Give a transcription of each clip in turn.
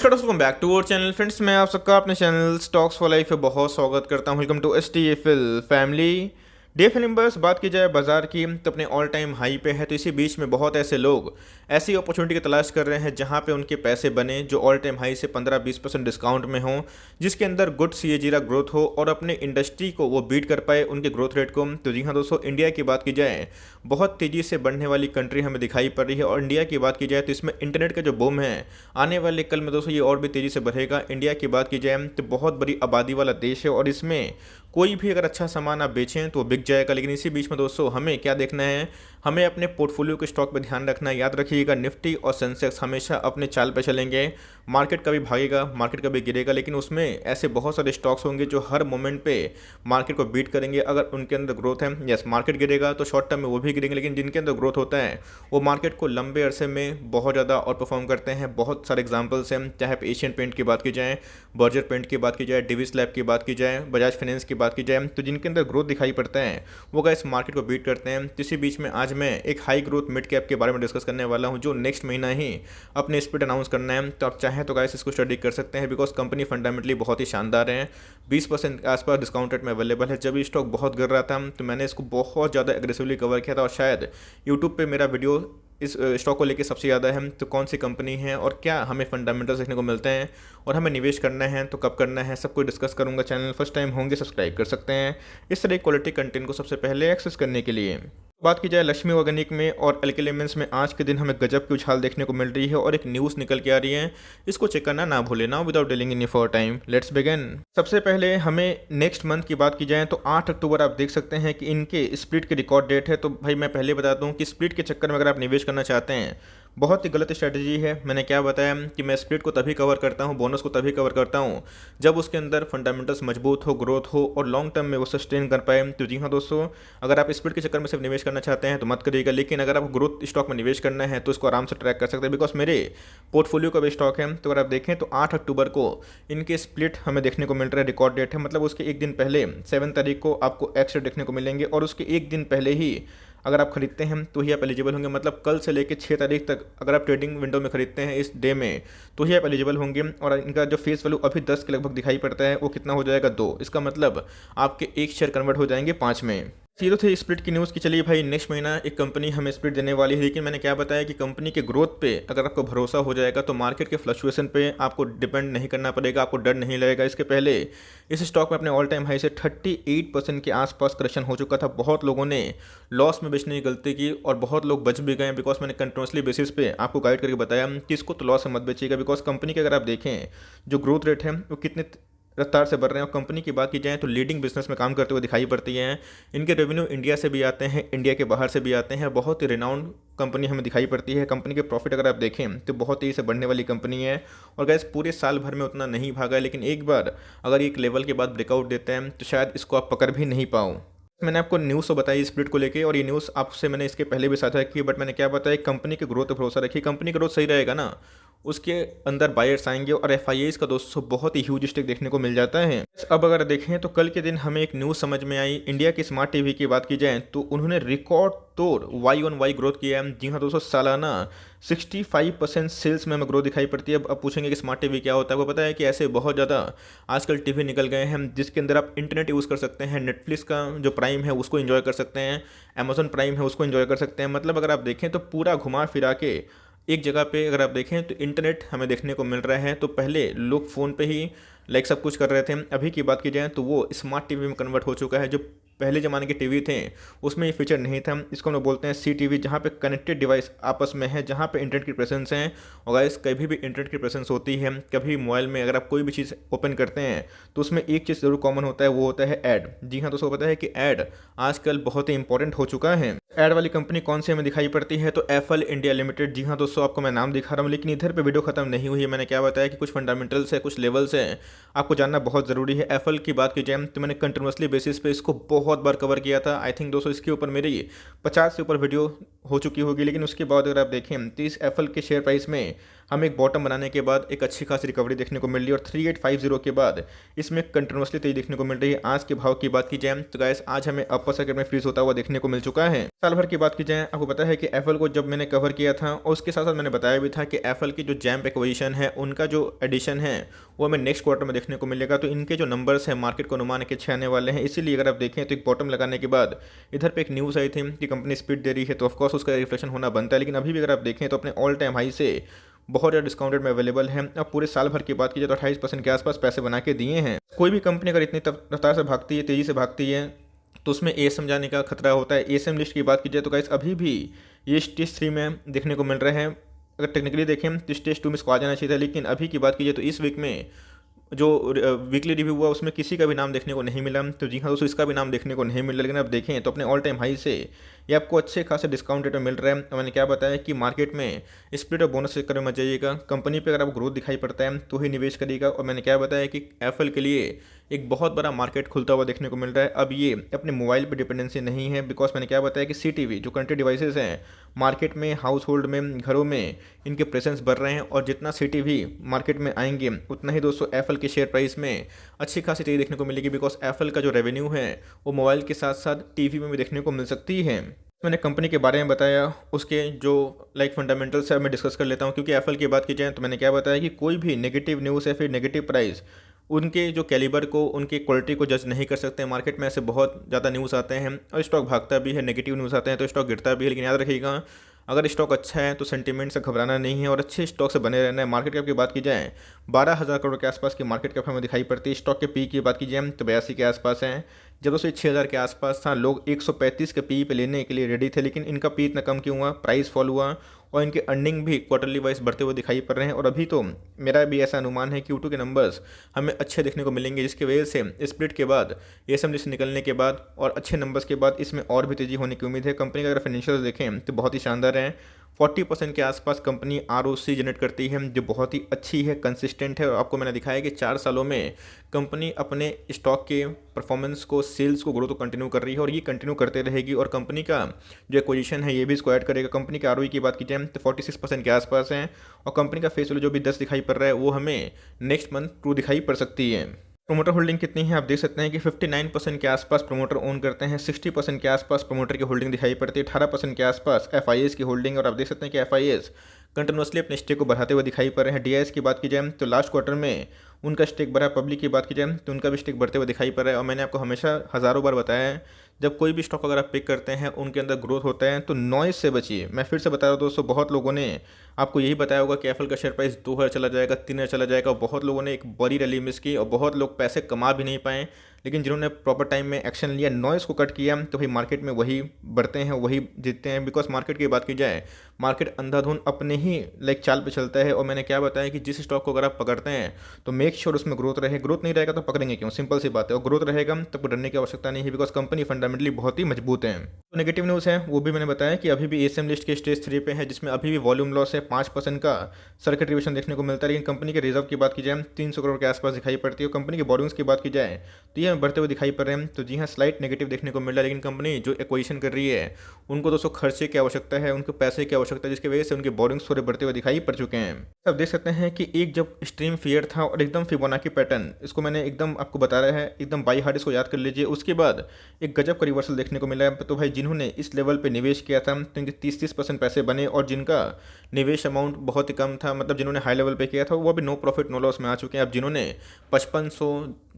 नमस्कार दोस्तों, welcome back to our channel friends. मैं आप सबका अपने चैनल स्टॉक्स फॉर लाइफ पे बहुत स्वागत करता हूं। Welcome to STFL family. DFL numbers बात की जाए बाजार की तो अपने ऑल टाइम हाई पे है। तो इसी बीच में बहुत ऐसे लोग ऐसी अपॉर्चुनिटी की तलाश कर रहे हैं जहां पे उनके पैसे बने जो ऑल टाइम हाई से 15-20% डिस्काउंट में हो, जिसके अंदर गुड CAGR ग्रोथ हो और अपने इंडस्ट्री को वो बीट कर पाए उनके ग्रोथ रेट को। तो जी हाँ दोस्तों, इंडिया की बात की जाए बहुत तेज़ी से बढ़ने वाली कंट्री हमें दिखाई पड़ रही है। और इंडिया की बात की जाए तो इसमें इंटरनेट का जो बूम है आने वाले कल में दोस्तों ये और भी तेज़ी से बढ़ेगा। इंडिया की बात की जाए तो बहुत बड़ी आबादी वाला देश है और इसमें कोई भी अगर अच्छा सामान आप बेचें तो वो बिक जाएगा। लेकिन इसी बीच में दोस्तों हमें क्या देखना है, हमें अपने पोर्टफोलियो के स्टॉक पे ध्यान रखना है। याद रखिएगा, निफ्टी और सेंसेक्स हमेशा अपने चाल पे चलेंगे। मार्केट कभी भागेगा, मार्केट कभी गिरेगा, लेकिन उसमें ऐसे बहुत सारे स्टॉक्स होंगे जो हर मोमेंट पे मार्केट को बीट करेंगे अगर उनके अंदर ग्रोथ है। यस, मार्केट गिरेगा तो शॉर्ट टर्म में वो भी गिरेंगे, लेकिन जिनके अंदर ग्रोथ होता है वो मार्केट को लंबे अरसे में बहुत ज़्यादा आउट परफॉर्म करते हैं। बहुत सारे एग्जाम्पल्स हैं, चाहे आप एशियन पेंट की बात की जाए, बर्जर पेंट की बात की जाए, डिविस लैब की बात की जाए, बजाज फाइनेंस की बात की जाए, तो जिनके अंदर ग्रोथ दिखाई पड़ता है वो गाइस मार्केट को बीट करते हैं। इसी बीच में आज मैं एक हाई ग्रोथ मिड कैप के बारे में डिस्कस करने वाला हूं जो नेक्स्ट महीना ही अपने स्प्लिट अनाउंस करना है। तो आप चाहें तो गाइस इसको स्टडी कर सकते हैं, बिकॉज कंपनी फंडामेंटली बहुत ही शानदार है। 20% के आसपास डिस्काउंट रेट में अवेलेबल है। जब ये स्टॉक बहुत गिर रहा था तो मैंने इसको बहुत ज़्यादा एग्रेसिवली कवर किया था और शायद यूट्यूब पे मेरा वीडियो इस स्टॉक को लेके सबसे ज़्यादा है। तो कौन सी कंपनी है और क्या हमें फंडामेंटल्स देखने को मिलते हैं और हमें निवेश करना है तो कब करना है, सब कुछ डिस्कस करूंगा। चैनल फर्स्ट टाइम होंगे सब्सक्राइब कर सकते हैं इस तरह क्वालिटी कंटेंट को सबसे पहले एक्सेस करने के लिए। बात की जाए लक्ष्मी ऑर्गेनिक में और अल्केली एलिमेंट्स में आज के दिन हमें गजब की उछाल देखने को मिल रही है और एक न्यूज़ निकल के आ रही है, इसको चेक करना ना भूलें। Now without dealing in for time let's begin. सबसे पहले हमें नेक्स्ट मंथ की बात की जाए तो 8 अक्टूबर आप देख सकते हैं कि इनके स्प्लिट की रिकॉर्ड डेट है। तो भाई मैं पहले बता दूं कि स्प्लिट के चक्कर में अगर आप निवेश करना चाहते हैं बहुत ही गलत स्ट्रैटेजी है। मैंने क्या बताया कि मैं स्प्लिट को तभी कवर करता हूँ, बोनस को तभी कवर करता हूँ जब उसके अंदर फंडामेंटल्स मजबूत हो, ग्रोथ हो और लॉन्ग टर्म में वो सस्टेन कर पाए। तो जी हाँ दोस्तों, अगर आप स्प्लिट के चक्कर में सिर्फ निवेश करना चाहते हैं तो मत करिएगा, लेकिन अगर आपको ग्रोथ स्टॉक में निवेश करना है तो इसको आराम से ट्रैक कर सकते हैं। बिकॉज मेरे पोर्टफोलियो का भी स्टॉक है। तो अगर आप देखें तो 8 अक्टूबर को इनके स्प्लिट हमें देखने को मिल रहा है, रिकॉर्ड डेट है, मतलब उसके एक दिन पहले 7 तारीख को आपको एक्स देखने को मिलेंगे और उसके एक दिन पहले ही अगर आप खरीदते हैं तो ही आप एलिजिबल होंगे। मतलब कल से लेकर 6 तारीख तक अगर आप ट्रेडिंग विंडो में खरीदते हैं इस डे में तो ही आप एलिजिबल होंगे। और इनका जो फेस वैल्यू अभी 10 के लगभग दिखाई पड़ता है वो कितना हो जाएगा, 2। इसका मतलब आपके एक शेयर कन्वर्ट हो जाएंगे 5 में। ये तो थे स्प्लिट की न्यूज़ की। चलिए भाई, नेक्स्ट महीना एक कंपनी हमें स्प्लिट देने वाली है, लेकिन मैंने क्या बताया कि कंपनी के ग्रोथ पे अगर आपको भरोसा हो जाएगा तो मार्केट के फ्लक्चुएशन पे आपको डिपेंड नहीं करना पड़ेगा, आपको डर नहीं लगेगा। इसके पहले इस स्टॉक में अपने ऑल टाइम हाई से 38% के आसपास करेक्शन हो चुका था। बहुत लोगों ने लॉस में बेचने की गलती की और बहुत लोग बच भी गए, बिकॉज मैंने कंटिन्यूसली बेसिस पे आपको गाइड करके बताया कि इसको तो लॉस में मत बेचिएगा। बिकॉज कंपनी के अगर आप देखें जो ग्रोथ रेट है वो कितने रफ्तार से बढ़ रहे हैं। और कंपनी की बात की जाए तो लीडिंग बिजनेस में काम करते हुए दिखाई पड़ती हैं। इनके रेवेन्यू इंडिया से भी आते हैं, इंडिया के बाहर से भी आते हैं। बहुत ही रिनाउंड कंपनी हमें दिखाई पड़ती है। कंपनी के प्रॉफिट अगर आप देखें तो बहुत तेज़ी से बढ़ने वाली कंपनी है। और गैस पूरे साल भर में उतना नहीं भागा है, लेकिन एक बार अगर एक लेवल के बाद ब्रेकआउट देते हैं तो शायद इसको आप पकड़ भी नहीं पाओ। मैंने आपको न्यूज़ तो बताई स्प्लिट को लेके और ये न्यूज़ आपसे मैंने इसके पहले भी साझा की, बट मैंने क्या बताया, कंपनी के ग्रोथ पर भरोसा रखिए। कंपनी का ग्रोथ सही रहेगा ना, उसके अंदर बायर्स आएंगे और FIIs का दोस्तों बहुत ही ह्यूज स्टेक देखने को मिल जाता है। अब अगर देखें तो कल के दिन हमें एक न्यूज़ समझ में आई, इंडिया की स्मार्ट टीवी की बात की जाए तो उन्होंने रिकॉर्ड तोड़ Y-on-Y ग्रोथ किया है। जी हाँ दोस्तों, सालाना 65% सेल्स में हमें ग्रोथ दिखाई पड़ती है। अब पूछेंगे कि स्मार्ट टीवी क्या होता है, वो पता है कि ऐसे बहुत ज़्यादा आजकल टीवी निकल गए हैं जिसके अंदर आप इंटरनेट यूज़ कर सकते हैं, नेटफ्लिक्स का जो प्राइम है उसको एंजॉय कर सकते हैं, अमेजॉन प्राइम है उसको एंजॉय कर सकते हैं। मतलब अगर आप देखें तो पूरा घुमा फिरा के एक जगह पे अगर आप देखें तो इंटरनेट हमें देखने को मिल रहा है। तो पहले लोग फ़ोन पे ही लाइक सब कुछ कर रहे थे, अभी की बात की जाए तो वो स्मार्ट टीवी में कन्वर्ट हो चुका है। जो पहले ज़माने के टीवी थे उसमें ये फीचर नहीं था। इसको हम लोग बोलते हैं CTV, जहाँ पे कनेक्टेड डिवाइस आपस में है, जहाँ पे इंटरनेट की प्रेजेंस है। और गाइस कभी भी इंटरनेट की प्रेजेंस होती है, कभी मोबाइल में अगर आप कोई भी चीज़ ओपन करते हैं तो उसमें एक चीज़ ज़रूर कॉमन होता है, वो होता है ऐड। जी हाँ दोस्तों, पता है कि ऐड आजकल बहुत ही इंपॉर्टेंट हो चुका है। ऐड वाली कंपनी कौन सी हमें दिखाई पड़ती है, तो एफएल इंडिया लिमिटेड। जी हाँ दोस्तों, आपको मैं नाम दिखा रहा हूँ, लेकिन इधर पे वीडियो खत्म नहीं हुई है। मैंने क्या बताया कि कुछ फंडामेंटल्स है, कुछ लेवल्स है, आपको जानना बहुत ज़रूरी है। एफएल की बात की जाए तो मैंने कंटिन्यूसली बेसिस पे इसको बहुत बार कवर किया था। आई थिंक दोस्तों इसके ऊपर मेरी 50 से ऊपर वीडियो हो चुकी होगी। लेकिन उसके बाद अगर आप देखें तो इस एफएल के शेयर प्राइस में हमें एक बॉटम बनाने के बाद एक अच्छी खासी रिकवरी देखने को मिल रही है और 3850 के बाद इसमें कंटिन्यूसली तेजी देखने को मिल रही है। आज के भाव की बात की जाए तो गाइस आज हमें अपर सर्किट में फ्रीज होता हुआ देखने को मिल चुका है। साल भर की बात की जाए, आपको पता है कि एफएल को जब मैंने कवर किया था और उसके साथ साथ मैंने बताया भी था कि एफएल की जो जैम्प एक्विजिशन है उनका जो एडिशन है वो हमें नेक्स्ट क्वार्टर में देखने को मिलेगा। तो इनके जो नंबर्स हैं मार्केट को अनुमान के अच्छे आने वाले हैं। इसीलिए अगर आप देखें तो एक बॉटम लगाने के बाद इधर पे एक न्यूज़ आई थी कि कंपनी स्पीड दे रही है, तो ऑफकोर्स उसका रिफ्लेक्शन होना बनता है। लेकिन अभी भी अगर आप देखें तो अपने ऑल टाइम हाई से बहुत ज़्यादा डिस्काउंटेड में अवेलेबल है। अब पूरे साल भर की बात की जाए तो 28% के आसपास पैसे बना के दिए हैं। कोई भी कंपनी अगर इतनी रफ्तार से भागती है, तेज़ी से भागती है, तो उसमें एएसएम जाने का खतरा होता है। एएसएम लिस्ट की बात की जाए तो गाइस अभी भी ये स्टेज 3 में देखने को मिल रहे हैं। अगर टेक्निकली देखें तो स्टेज 2 में इसको आ जाना चाहिए था, लेकिन अभी की बात की जाए तो इस वीक में जो वीकली रिव्यू हुआ उसमें किसी का भी नाम देखने को नहीं मिला। तो जी हाँ दोस्तों, इसका भी नाम देखने को नहीं मिला। लेकिन आप देखें तो अपने ऑल टाइम हाई से ये आपको अच्छे खासे डिस्काउंट रेट में मिल रहा है। और मैंने क्या बताया कि मार्केट में स्प्लिट और बोनस चेक करने में जाइएगा, कंपनी पे अगर आपको ग्रोथ दिखाई पड़ता है तो ही निवेश करिएगा। और मैंने क्या बताया कि एप्पल के लिए एक बहुत बड़ा मार्केट खुलता हुआ देखने को मिल रहा है। अब ये अपने मोबाइल पे डिपेंडेंसी नहीं है, बिकॉज मैंने क्या बताया कि सीटीवी जो कनेक्टेड डिवाइसेस हैं मार्केट में, हाउस होल्ड में, घरों में इनके प्रेजेंस बढ़ रहे हैं। और जितना सीटीवी मार्केट में आएंगे उतना ही दोस्तों एप्पल के शेयर प्राइस में अच्छी खासी तेजी देखने को मिलेगी। बिकॉज एप्पल का जो रेवेन्यू है वो मोबाइल के साथ साथ टीवी में भी देखने को मिल सकती है। मैंने कंपनी के बारे में बताया, उसके जो फंडामेंटल्स है मैं डिस्कस कर लेता हूँ। क्योंकि एप्पल की बात की जाए तो मैंने क्या बताया कि कोई भी नेगेटिव न्यूज़ या फिर नेगेटिव प्राइस उनके जो कैलिबर को, उनकी क्वालिटी को जज नहीं कर सकते। मार्केट में ऐसे बहुत ज़्यादा न्यूज़ आते हैं और स्टॉक भागता भी है, नेगेटिव न्यूज़ आते हैं तो स्टॉक गिरता भी है। लेकिन याद रखिएगा, अगर स्टॉक अच्छा है तो सेंटीमेंट से घबराना नहीं है और अच्छे स्टॉक से बने रहना है। मार्केट कैप की बात की जाए 12,000 करोड़ के आसपास की मार्केट कैप हमें दिखाई पड़ती है। स्टॉक के पी की बात की जाए तो 82 के आसपास है। जब दोस्तों 6,000 के आसपास था, लोग 135 के पी पे लेने के लिए रेडी थे। लेकिन इनका पी इतना कम क्यों हुआ? प्राइस फॉल हुआ और इनके अर्निंग भी क्वार्टरली वाइज बढ़ते हुए दिखाई पड़ रहे हैं। और अभी तो मेरा भी ऐसा अनुमान है कि Q2 के नंबर्स हमें अच्छे देखने को मिलेंगे, जिसकी वजह से स्प्लिट के बाद, एएसएम से निकलने के बाद और अच्छे नंबर्स के बाद इसमें और भी तेज़ी होने की उम्मीद है। कंपनी का अगर फाइनेंशियल देखें तो बहुत ही शानदार है। 40% के आसपास कंपनी आरओसी जनरेट करती है, जो बहुत ही अच्छी है, कंसिस्टेंट है। और आपको मैंने दिखाया कि 4 सालों में कंपनी अपने स्टॉक के परफॉर्मेंस को, सेल्स को, ग्रोथ को कंटिन्यू कर रही है और ये कंटिन्यू करते रहेगी। और कंपनी का जो एक्विजिशन है ये भी इसको ऐड करेगा। कंपनी के आरओई की बात की जाए तो 46% के आसपास है। और कंपनी का फेस वैल्यू जो भी 10 दिखाई पड़ रहा है वो हमें नेक्स्ट मंथ 2 दिखाई पड़ सकती है। प्रोमोटर होल्डिंग कितनी है आप देख सकते हैं कि 59% के आसपास प्रोमोटर ओन करते हैं, 60% के आसपास प्रोमोटर की होल्डिंग दिखाई पड़ती है, 18% के आसपास एफआईएस की होल्डिंग। और आप देख सकते हैं कि एफआईएस कंटिन्यूसली अपने स्टेक को बढ़ाते हुए दिखाई पड़ रहे हैं। डीआईएस की बात की जाए तो लास्ट क्वार्टर में उनका स्टेक बढ़ा। पब्लिक की बात की जाए तो उनका भी स्टेक बढ़ते हुए दिखाई पड़ रहा है। और मैंने आपको हमेशा हज़ारों बार बताया है, जब कोई भी स्टॉक अगर आप पिक करते हैं उनके अंदर ग्रोथ होता है तो नॉइज से बचिए। मैं फिर से बता रहा हूँ दोस्तों, बहुत लोगों ने आपको यही बताया होगा कि एप्पल का शेयर प्राइस 2,000 चला जाएगा, 3,000 चला जाएगा। और बहुत लोगों ने एक बड़ी रैली मिस की और बहुत लोग पैसे कमा भी नहीं पाए। लेकिन जिन्होंने प्रॉपर टाइम में एक्शन लिया, नॉइस को कट किया, तो भाई मार्केट में वही बढ़ते हैं, वही जीतते हैं। बिकॉज मार्केट की बात की जाए, मार्केट अंधाधुन अपने ही चाल पे चलता है। और मैंने क्या बताया कि जिस स्टॉक को अगर आप पकड़ते हैं तो मेक श्योर उसमें ग्रोथ रहे। ग्रोथ नहीं रहेगा तो पकड़ेंगे क्यों? सिंपल सी बात है। और ग्रोथ रहेगा तो डरने की आवश्यकता नहीं है, बिकॉज कंपनी फंडामेंटली बहुत ही मजबूत है। तो नेगेटिव न्यूज़ है वो भी मैंने बताया कि अभी भी एएसएम लिस्ट के स्टेज 3 पे है, जिसमें अभी भी वॉल्यूम लॉस है, 5% का सर्किट रिविजन देखने को मिलता है। लेकिन कंपनी के रिजर्व की बात की जाए 300 करोड़ के आसपास दिखाई पड़ती है। और कंपनी के बोर्डिंग्स की बात की जाए तो ये बढ़ते हुए दिखाई पड़ रहे हैं। तो जी हाँ, स्लाइट नेगेटिव देखने को मिल रहा है। लेकिन कंपनी जो एक्विजिशन कर रही है उनको दोस्तों खर्चे की आवश्यकता है, उनको पैसे की आवश्यकता है, जिसकी वजह से उनके बोर्डिंग्स थोड़े बढ़ते हुए दिखाई पड़ चुके हैं। अब देख सकते हैं कि एक जब स्ट्रीम फियर था और एकदम फिबोनाची पैटर्न, इसको मैंने एकदम आपको बता रहा है, एकदम बाई हार्ट इसको याद कर लीजिए। उसके बाद एक गजब का रिवर्सल देखने को मिला है। तो भाई जिन्होंने इस लेवल पे निवेश किया था तो इनके 30% पैसे बने। और जिनका निवेश अमाउंट बहुत ही कम था, मतलब जिन्होंने हाई लेवल पे किया था, वो भी नो प्रॉफिट नो लॉस में आ चुके हैं। अब जिन्होंने 5500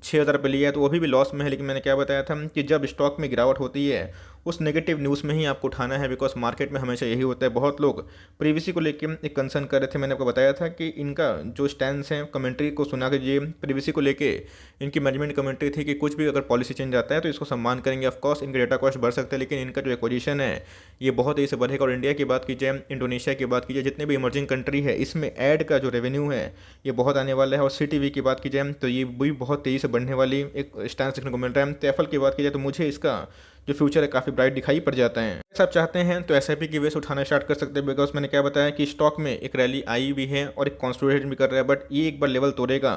6,000 पे लिया है तो वो भी लॉस में है। लेकिन मैंने क्या बताया था कि जब स्टॉक में गिरावट होती है उस नेगेटिव न्यूज़ में ही आपको उठाना है। बिकॉज मार्केट में हमेशा यही होता है। बहुत लोग प्रीवीसी को लेके एक कंसर्न कर रहे थे। मैंने आपको बताया था कि इनका जो स्टैंड है, कमेंट्री को सुना कीजिए। प्रीवीसी को लेके इनकी मैनेजमेंट कमेंट्री थी कि कुछ भी अगर पॉलिसी चेंज आता है तो इसको सम्मान करेंगे। ऑफकोर्स इनके डेटा कॉस्ट बढ़ सकते हैं, लेकिन इनका जो एक्विजिशन है ये बहुत तेज़ी से बढ़ेगा। और इंडिया की बात की जाए, इंडोनेशिया की बात की जाए, जितने भी इमर्जिंग कंट्री है, इसमें ऐड का जो रेवेन्यू है ये बहुत आने वाला है। और सीटीवी की बात की जाए तो ये भी बहुत तेज़ी से बढ़ने वाली एक स्टैंड देखने को मिल रहा है। तो एप्पल की बात की जाए तो मुझे इसका जो फ्यूचर है काफ़ी ब्राइट दिखाई पड़ जाता है। अगर आप चाहते हैं तो एसआईपी की वे से उठाना स्टार्ट कर सकते हैं। बिकॉज मैंने क्या बताया कि स्टॉक में एक रैली आई भी है और एक कॉन्सोलिडेट भी कर रहा है। बट ये एक बार लेवल तोड़ेगा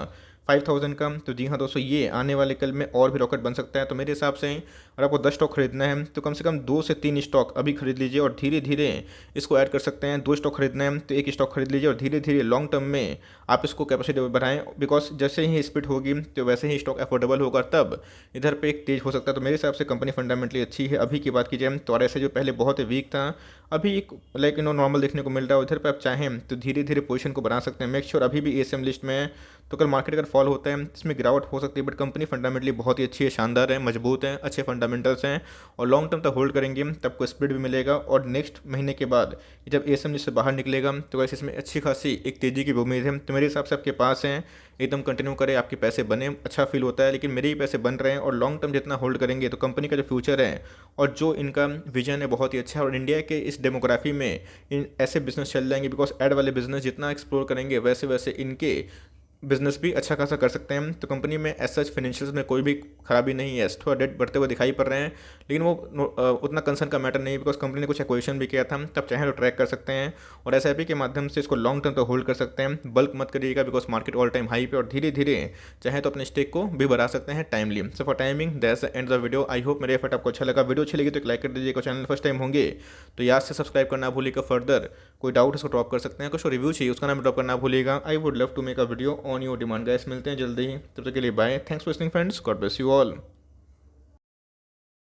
5000 का। तो जी हाँ दोस्तों, ये आने वाले कल में और भी रॉकेट बन सकता है। तो मेरे हिसाब से अगर आपको 10 स्टॉक खरीदना है तो कम से कम 2 से 3 स्टॉक अभी खरीद लीजिए और धीरे धीरे इसको ऐड कर सकते हैं। 2 स्टॉक खरीदना है तो 1 स्टॉक खरीद लीजिए और धीरे धीरे लॉन्ग टर्म में आप इसको कैपेसिटी बढ़ाएं, बिकॉज जैसे ही स्पीड होगी तो वैसे ही स्टॉक अफोर्डेबल होगा, तब इधर पे एक तेज हो सकता है। तो मेरे हिसाब से कंपनी फंडामेंटली अच्छी है। अभी की बात की जाए तो RSI जो पहले बहुत ही वीक था, अभी एक लाइक नॉर्मल देखने को मिल रहा है। उधर पे आप चाहें तो धीरे धीरे पोजीशन को बना सकते हैं। मेक श्योर अभी भी ASM लिस्ट में है, तो अगर मार्केट अगर फॉल होता है इसमें गिरावट हो सकती है, बट कंपनी फंडामेंटली बहुत ही अच्छी है, शानदार है, मजबूत है, अच्छे फंडामेंटल्स हैं और लॉन्ग टर्म तक होल्ड करेंगे तब को स्पीड भी मिलेगा। और नेक्स्ट महीने के बाद जब ASM लिस्ट से बाहर निकलेगा तो वैसे इसमें अच्छी खासी एक तेज़ी की भी उम्मीद है। तो मेरे हिसाब से आपके पास है, एकदम कंटिन्यू करें, आपके पैसे बने, अच्छा फील होता है। लेकिन मेरे ही पैसे बन रहे हैं और लॉन्ग टर्म जितना होल्ड करेंगे तो कंपनी का जो फ्यूचर है और जो इनका विजन है बहुत ही अच्छा है। और इंडिया के इस डेमोग्राफी में इन ऐसे बिजनेस चल जाएंगे, बिकॉज ऐड वाले बिजनेस जितना एक्सप्लोर करेंगे वैसे वैसे इनके बिजनेस भी अच्छा खासा कर सकते हैं। तो कंपनी में एज सच फाइनेंशियल्स में कोई भी खराबी नहीं है। थोड़ा डेट बढ़ते हुए दिखाई पड़ रहे हैं, लेकिन वो उतना कंसर्न का मैटर नहीं है, बिकॉज कंपनी ने कुछ एक्विजिशन भी किया था, तब चाहे तो ट्रैक कर सकते हैं और SIP के माध्यम से इसको लॉन्ग टर्म तक होल्ड कर सकते हैं। बल्क मत करिएगा because market all time high पे, और धीरे धीरे चाहे तो अपने स्टेक को भी बढ़ा सकते हैं timely. So for timing that's the end the video. I hope मेरे एफर्ट आपको अच्छा लगा। वीडियो अच्छी लगी तो एक लाइक कर दीजिएगा। चैनल फर्स्ट टाइम होंगे तो याद से सब्सक्राइब करना भूलिएगा। फर्दर कोई डाउट उसको ड्रॉप कर सकते हैं, कुछ रिव्यू चाहिए उसका नाम ड्रॉप करना भूलिएगा। I would love to make a video on your demand guys. मिलते हैं जल्दी ही, तब तक के लिए bye. Thanks for listening friends, God bless you all.